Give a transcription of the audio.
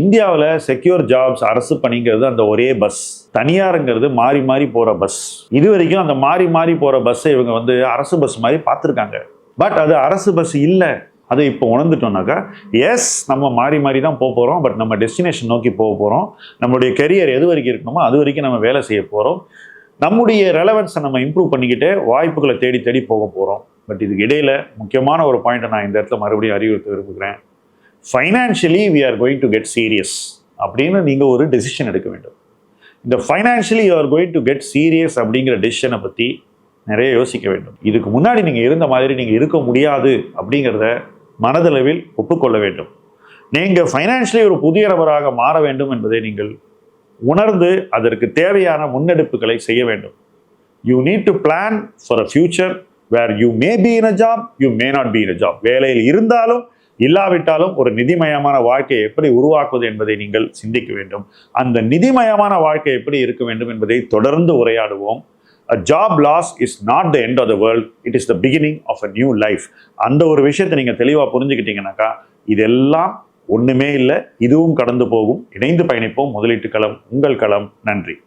இந்தியாவில் secure jobs அரசு பணிங்கிறது அந்த ஒரே பஸ், தனியாருங்கிறது மாறி மாறி போகிற பஸ். இது வரைக்கும் அந்த மாறி மாறி போகிற பஸ்ஸை இவங்க அரசு பஸ் மாதிரி பார்த்துருக்காங்க. பட் அது அரசு பஸ் இல்லை. அதை இப்போ உணர்ந்துட்டோம்னாக்கா, எஸ் நம்ம மாறி மாறி தான் போக போகிறோம், பட் நம்ம டெஸ்டினேஷன் நோக்கி போக போகிறோம். நம்மளுடைய கெரியர் எது வரைக்கும் இருக்கணுமோ அது வரைக்கும் நம்ம வேலை செய்ய போகிறோம். நம்முடைய ரெலவன்ஸை நம்ம இம்ப்ரூவ் பண்ணிக்கிட்டே வாய்ப்புகளை தேடி தேடி போக போகிறோம். பட் இதுக்கு இடையில முக்கியமான ஒரு பாயிண்ட்டை நான் இந்த இடத்துல மறுபடியும் அறிவுறுத்த விரும்புகிறேன். Financially we are going to get serious அப்படின்னு நீங்கள் ஒரு டெசிஷன் எடுக்க வேண்டும். இந்த financially you are going to get serious அப்படிங்கிற டெசிஷனை பற்றி நிறைய யோசிக்க வேண்டும். இதுக்கு முன்னாடி நீங்கள் இருந்த மாதிரி நீங்கள் இருக்க முடியாது அப்படிங்கிறத மனதளவில் ஒப்புக்கொள்ள வேண்டும். நீங்கள் ஃபைனான்ஷியலி ஒரு புதிய நபராக மாற வேண்டும் என்பதை நீங்கள் உணர்ந்து அதற்கு தேவையான முன்னெடுப்புகளை செய்ய வேண்டும். You need to plan for a future where you may be in a job, you may not be in a job. வேலையில் இருந்தாலும் இல்லாவிட்டாலும் ஒரு நிதிமயமான வாழ்க்கையை எப்படி உருவாக்குவது என்பதை நீங்கள் சிந்திக்க வேண்டும். அந்த நிதிமயமான வாழ்க்கை எப்படி இருக்க வேண்டும் என்பதை தொடர்ந்து உரையாடுவோம். A job loss is not the end of the world, it is the beginning of a new life. அந்த ஒரு விஷயத்தை நீங்கள் தெளிவாக புரிஞ்சுக்கிட்டீங்கன்னாக்கா, இதெல்லாம் ஒன்றுமே இல்லை, இதுவும் கடந்து போகும். இணைந்து பயணிப்போம். முதலீட்டு களம் உங்கள் களம். நன்றி.